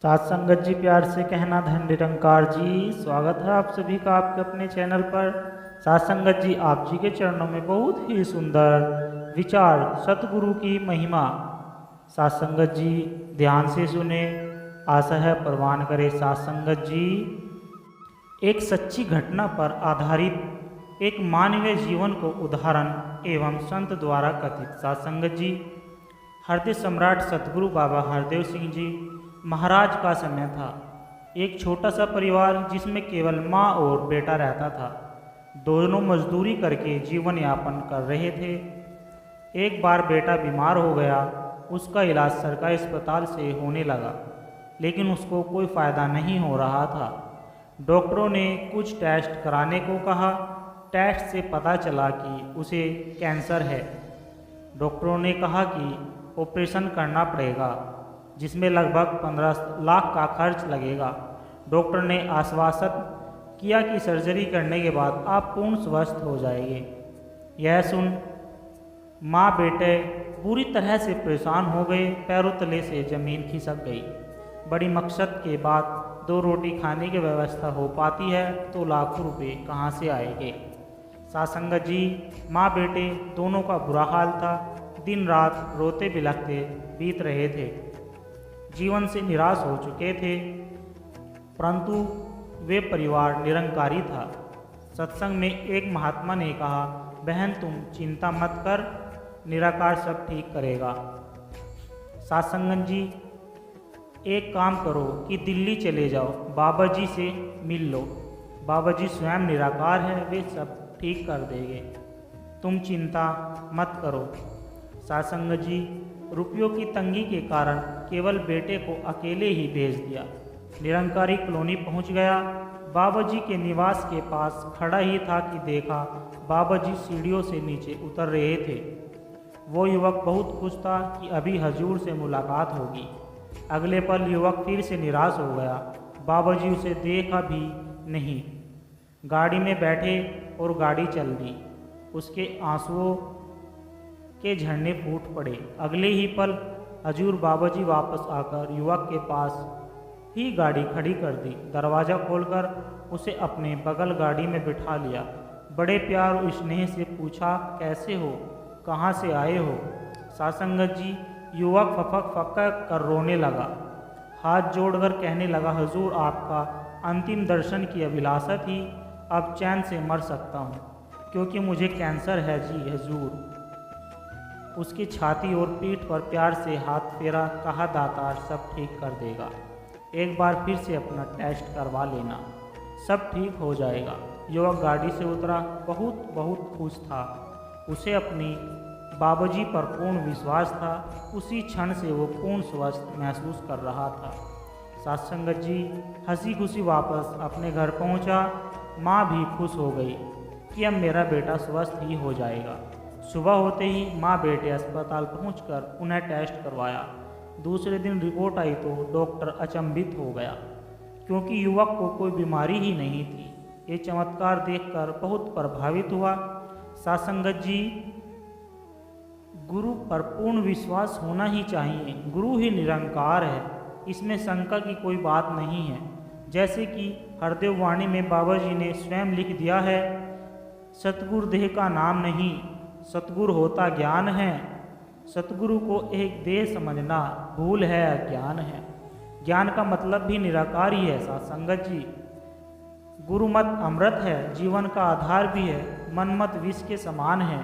साथ संगत जी, प्यार से कहना धन निरंकार जी। स्वागत है आप सभी का आपके अपने चैनल पर। साथ संगत जी, आप जी के चरणों में बहुत ही सुंदर विचार सतगुरु की महिमा। साथ संगत जी ध्यान से सुने, आशा है प्रवान करे। साथ संगत जी, एक सच्ची घटना पर आधारित एक मानवीय जीवन को उदाहरण एवं संत द्वारा कथित। साथ संगत जी, हृदय सम्राट सतगुरु बाबा हरदेव सिंह जी महाराज का समय था। एक छोटा सा परिवार जिसमें केवल माँ और बेटा रहता था। दोनों मजदूरी करके जीवन यापन कर रहे थे। एक बार बेटा बीमार हो गया। उसका इलाज सरकारी अस्पताल से होने लगा, लेकिन उसको कोई फ़ायदा नहीं हो रहा था। डॉक्टरों ने कुछ टेस्ट कराने को कहा। टेस्ट से पता चला कि उसे कैंसर है। डॉक्टरों ने कहा कि ऑपरेशन करना पड़ेगा, जिसमें लगभग 15 लाख का खर्च लगेगा। डॉक्टर ने आश्वासन किया कि सर्जरी करने के बाद आप पूर्ण स्वस्थ हो जाएंगे। यह सुन माँ बेटे बुरी तरह से परेशान हो गए। पैरों तले से ज़मीन खिसक गई। बड़ी मकसद के बाद 2 रोटी खाने की व्यवस्था हो पाती है तो लाखों रुपए कहाँ से आएंगे। सासंगत जी, माँ बेटे दोनों का बुरा हाल था। दिन रात रोते बिलखते बीत रहे थे। जीवन से निराश हो चुके थे, परंतु वे परिवार निरंकारी था। सत्संग में एक महात्मा ने कहा, बहन तुम चिंता मत कर, निराकार सब ठीक करेगा। सासंगत जी, एक काम करो कि दिल्ली चले जाओ, बाबा जी से मिल लो। बाबा जी स्वयं निराकार है, वे सब ठीक कर देंगे, तुम चिंता मत करो। सासंगत जी, रुपयों की तंगी के कारण केवल बेटे को अकेले ही भेज दिया। निरंकारी कॉलोनी पहुंच गया। बाबा जी के निवास के पास खड़ा ही था कि देखा बाबा जी सीढ़ियों से नीचे उतर रहे थे। वो युवक बहुत खुश था कि अभी हजूर से मुलाकात होगी। अगले पल युवक फिर से निराश हो गया। बाबा जी उसे देखा भी नहीं। गाड़ी में बैठे और गाड़ी चल दी। उसके आंसुओं के झरने फूट पड़े। अगले ही पल हजूर बाबा जी वापस आकर युवक के पास ही गाड़ी खड़ी कर दी। दरवाज़ा खोलकर उसे अपने बगल गाड़ी में बिठा लिया। बड़े प्यार और स्नेह से पूछा, कैसे हो, कहाँ से आए हो। सासंगत जी, युवक फपक फपक कर रोने लगा। हाथ जोड़कर कहने लगा, हजूर आपका अंतिम दर्शन की अभिलाषा थी। अब चैन से मर सकता हूँ, क्योंकि मुझे कैंसर है जी हजूर। उसकी छाती और पीठ पर प्यार से हाथ फेरा, कहा दातार सब ठीक कर देगा। एक बार फिर से अपना टेस्ट करवा लेना, सब ठीक हो जाएगा। युवक गाड़ी से उतरा, बहुत बहुत खुश था। उसे अपनी बाबाजी पर पूर्ण विश्वास था। उसी क्षण से वो पूर्ण स्वस्थ महसूस कर रहा था। सासंगत जी, हंसी खुशी वापस अपने घर पहुंचा। माँ भी खुश हो गई कि अब मेरा बेटा स्वस्थ ही हो जाएगा। सुबह होते ही माँ बेटे अस्पताल पहुंचकर उन्हें टेस्ट करवाया। दूसरे दिन रिपोर्ट आई तो डॉक्टर अचंभित हो गया, क्योंकि युवक को कोई बीमारी ही नहीं थी। ये चमत्कार देखकर बहुत प्रभावित हुआ। सासंगत जी, गुरु पर पूर्ण विश्वास होना ही चाहिए। गुरु ही निरंकार है, इसमें शंका की कोई बात नहीं है। जैसे कि हरदेव वाणी में बाबा जी ने स्वयं लिख दिया है, सतगुरु देह का नाम नहीं, सतगुरु होता ज्ञान है। सतगुरु को एक देह समझना भूल है, अज्ञान है। ज्ञान का मतलब भी निराकार ही है। सासंगत जी, गुरु मत अमृत है, जीवन का आधार भी है। मन मत विष के समान है।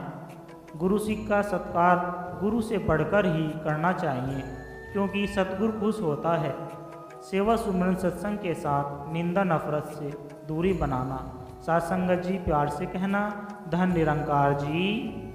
गुरु सिख का सत्कार गुरु से बढ़कर ही करना चाहिए, क्योंकि सतगुरु खुश होता है। सेवा सुमरन सत्संग के साथ निंदा नफरत से दूरी बनाना। सासंगत जी, प्यार से कहना धन निरंकार जी।